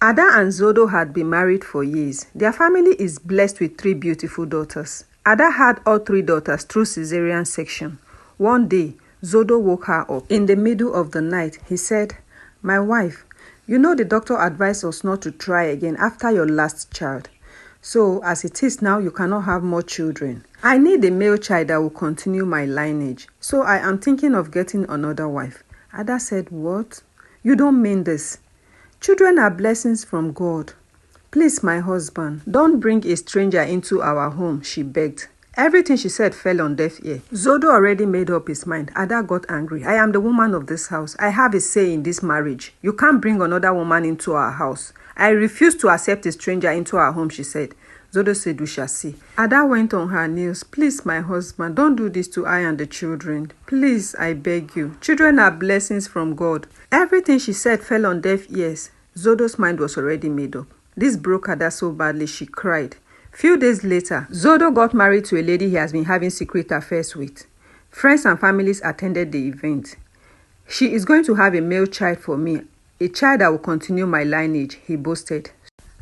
Ada and Zodo had been married for years. Their family is blessed with 3 beautiful daughters. Ada had all 3 daughters through cesarean section. One day, Zodo woke her up. In the middle of the night, he said, "My wife, you know the doctor advised us not to try again after your last child. So, as it is now, you cannot have more children. I need a male child that will continue my lineage. So, I am thinking of getting another wife." Ada said, "What? You don't mean this. Children are blessings from God. Please, my husband, don't bring a stranger into our home," she begged. Everything she said fell on deaf ear. Zodo already made up his mind. Ada got angry. "I am the woman of this house. I have a say in this marriage. You can't bring another woman into our house. I refuse to accept a stranger into our home," she said. Zodo said, "We shall see." Ada went on her knees. "Please, my husband, don't do this to I and the children. Please, I beg you. Children are blessings from God." Everything she said fell on deaf ears. Zodo's mind was already made up. This broke Ada so badly she cried. Few days later, Zodo got married to a lady he has been having secret affairs with. Friends and families attended the event. "She is going to have a male child for me, a child that will continue my lineage," he boasted.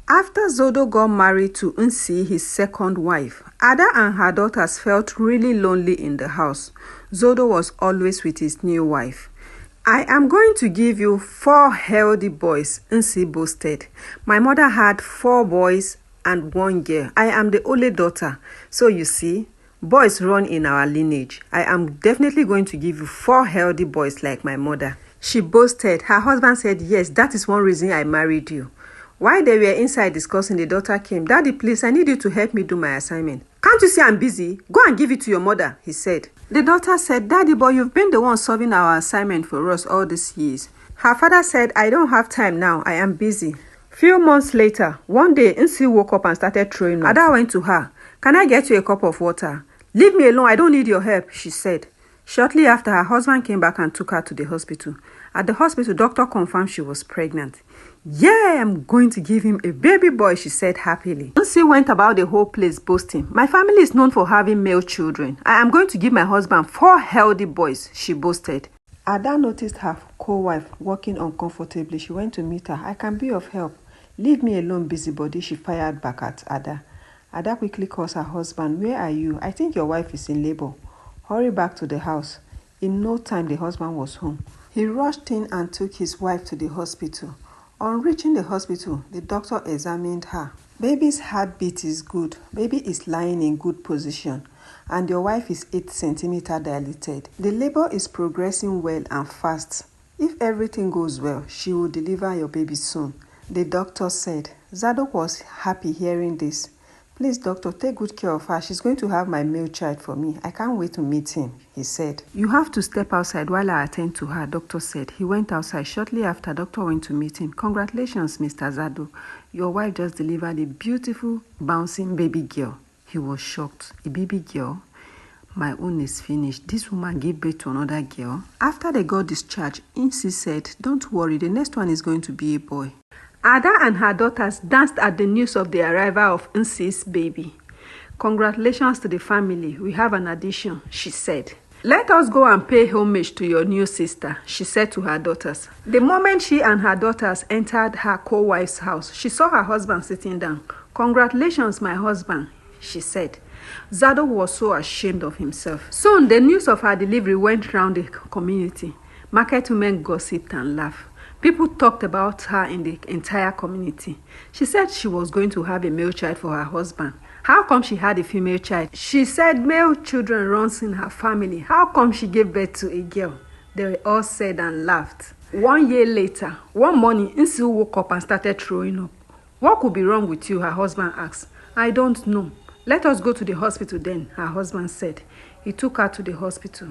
After Zodo got married to Nsi, his second wife, Ada and her daughters felt really lonely in the house. Zodo was always with his new wife. "I am going to give you 4 healthy boys," Nsi boasted. "My mother had 4 boys and 1 girl. I am the only daughter. So you see, boys run in our lineage. I am definitely going to give you 4 healthy boys like my mother," she boasted. Her husband said, "Yes, that is one reason I married you." While they were inside discussing, the daughter came. "Daddy, please, I need you to help me do my assignment." "Can't you see I'm busy? Go and give it to your mother," he said. The daughter said, "Daddy, but you've been the one solving our assignment for us all these years." Her father said, "I don't have time now. I am busy." Few months later, one day, Nsi woke up and started throwing up. Ada went to her. "Can I get you a cup of water?" "Leave me alone. I don't need your help," she said. Shortly after, her husband came back and took her to the hospital. At the hospital, doctor confirmed she was pregnant. "Yeah, I'm going to give him a baby boy," she said happily. Nsi went about the whole place boasting. "My family is known for having male children. I am going to give my husband 4 healthy boys," she boasted. Ada noticed her co-wife walking uncomfortably. She went to meet her. "I can be of help. Leave me alone, busybody," she fired back at Ada. Ada quickly calls her husband. "Where are you? I think your wife is in labor. Hurry back to the house." In no time, the husband was home. He rushed in and took his wife to the hospital. On reaching the hospital, the doctor examined her. "Baby's heartbeat is good. Baby is lying in good position. And your wife is 8 centimeters dilated. The labor is progressing well and fast. If everything goes well, she will deliver your baby soon," the doctor said. Zadok was happy hearing this. "Please, doctor, take good care of her. She's going to have my male child for me. I can't wait to meet him," he said. "You have to step outside while I attend to her," doctor said. He went outside. Shortly after, doctor went to meet him. "Congratulations, Mr. Zadok. Your wife just delivered a beautiful, bouncing baby girl." He was shocked. "A baby girl? My own is finished. This woman gave birth to another girl?" After they got discharged, Nsi said, "Don't worry, the next one is going to be a boy." Ada and her daughters danced at the news of the arrival of Nsi's baby. "Congratulations to the family. We have an addition," she said. "Let us go and pay homage to your new sister," she said to her daughters. The moment she and her daughters entered her co-wife's house, she saw her husband sitting down. "Congratulations, my husband," she said. Zadok was so ashamed of himself. Soon, the news of her delivery went round the community. Market women gossiped and laughed. People talked about her in the entire community. She said she was going to have a male child for her husband. How come she had a female child? She said male children runs in her family. How come she gave birth to a girl? They all said and laughed. 1 year later, one morning, Nsi woke up and started throwing up. "What could be wrong with you?" her husband asked. "I don't know. Let us go to the hospital then," her husband said. He took her to the hospital.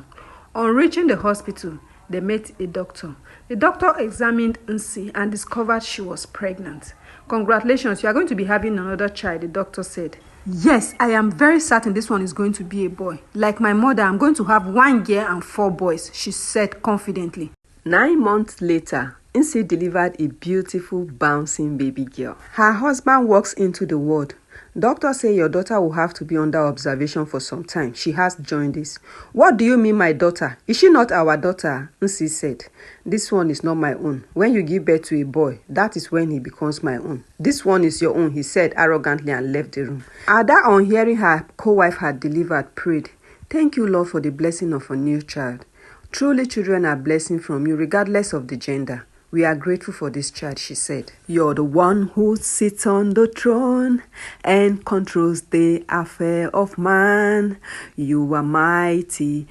On reaching the hospital, they met a doctor. The doctor examined Nsi and discovered she was pregnant. "Congratulations, you are going to be having another child," the doctor said. "Yes, I am very certain this one is going to be a boy. Like my mother, I'm going to have 1 girl and 4 boys," she said confidently. 9 months later, Nsi delivered a beautiful, bouncing baby girl. Her husband walks into the ward. Doctor say your daughter will have to be under observation for some time. She has jaundice. What do you mean my daughter? Is she not our daughter? Nsi said. This one is not my own. When you give birth to a boy, that is when he becomes my own. This one is your own, he said arrogantly and left the room. Ada, on hearing her co-wife had delivered, prayed, "Thank you, Lord, for the blessing of a new child. Truly, children are blessing from you, regardless of the gender. We are grateful for this child," she said. "You're the one who sits on the throne and controls the affair of man. You are mighty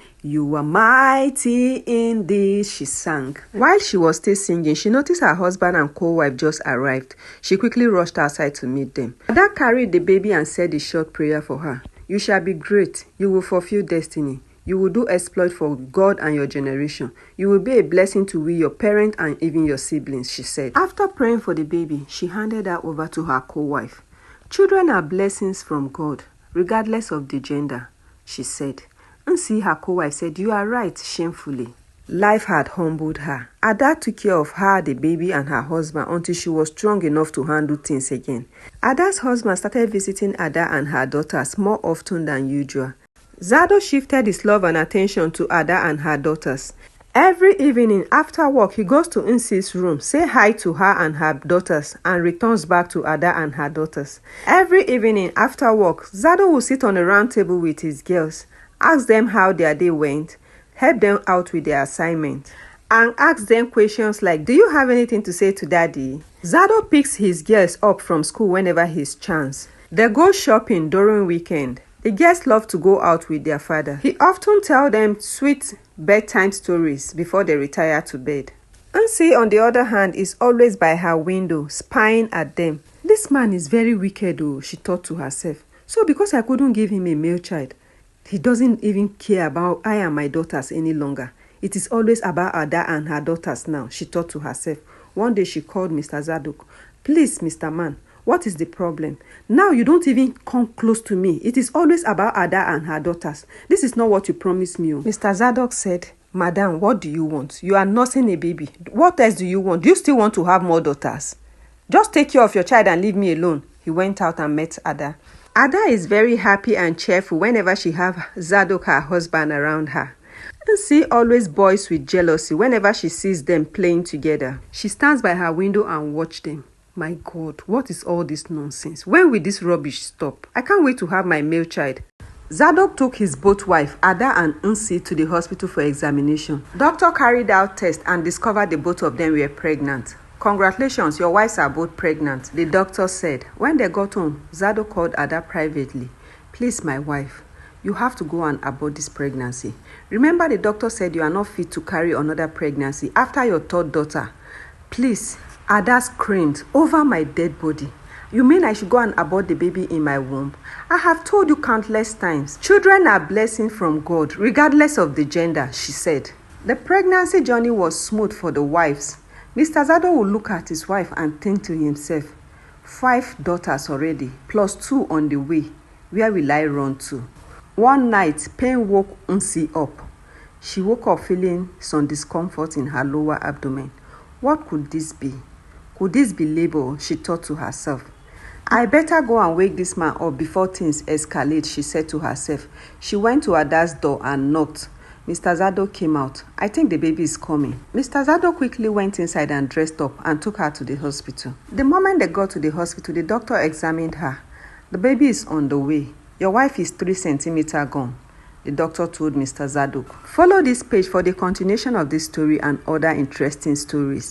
indeed," she sang. While she was still singing, she noticed her husband and co-wife just arrived. She quickly rushed outside to meet them. Ada carried the baby and said a short prayer for her. "You shall be great. You will fulfill destiny. You will do exploit for God and your generation. You will be a blessing to we, your parents, and even your siblings," she said. After praying for the baby, she handed her over to her co-wife. "Children are blessings from God, regardless of the gender," she said. Nsi, her co-wife, said, "You are right," shamefully. Life had humbled her. Ada took care of her, the baby, and her husband until she was strong enough to handle things again. Ada's husband started visiting Ada and her daughters more often than usual. Zado shifted his love and attention to Ada and her daughters. Every evening after work, he goes to Nsi's room, say hi to her and her daughters, and returns back to Ada and her daughters. Every evening after work, Zado will sit on a round table with his girls, ask them how their day went, help them out with their assignment, and ask them questions like, "Do you have anything to say to daddy?" Zado picks his girls up from school whenever he's chance. They go shopping during weekend. The girls love to go out with their father. He often tells them sweet bedtime stories before they retire to bed. Nsi, on the other hand, is always by her window, spying at them. "This man is very wicked," she thought to herself. "So because I couldn't give him a male child, he doesn't even care about I and my daughters any longer. It is always about Ada and her daughters now," she thought to herself. One day she called Mr. Zadok. "Please, Mr. Man, what is the problem? Now you don't even come close to me. It is always about Ada and her daughters. This is not what you promised me." Mr. Zadok said, "Madam, what do you want? You are nursing a baby. What else do you want? Do you still want to have more daughters? Just take care of your child and leave me alone." He went out and met Ada. Ada is very happy and cheerful whenever she has Zadok, her husband, around her. Nsi always boils with jealousy whenever she sees them playing together. She stands by her window and watches them. "My God, what is all this nonsense? When will this rubbish stop? I can't wait to have my male child." Zadok took his both wife, Ada and Nsi, to the hospital for examination. Doctor carried out tests and discovered the both of them were pregnant. "Congratulations, your wives are both pregnant," the doctor said. When they got home, Zadok called Ada privately. "Please, my wife, you have to go and abort this pregnancy. Remember the doctor said you are not fit to carry another pregnancy after your third daughter. Please." Ada screamed, "Over my dead body. You mean I should go and abort the baby in my womb? I have told you countless times. Children are blessings from God, regardless of the gender," she said. The pregnancy journey was smooth for the wives. Mr. Zado would look at his wife and think to himself, 5 daughters already, plus 2 on the way. Where will I run to? One night, pain woke Nsi up. She woke up feeling some discomfort in her lower abdomen. What could this be? Could this be labor? She thought to herself. "I better go and wake this man up before things escalate," she said to herself. She went to Ada's door and knocked. Mr. Zado came out. "I think the baby is coming." Mr. Zado quickly went inside and dressed up and took her to the hospital. The moment they got to the hospital, the doctor examined her. "The baby is on the way. Your wife is 3 centimeters gone," the doctor told Mr. Zadok. Follow this page for the continuation of this story and other interesting stories.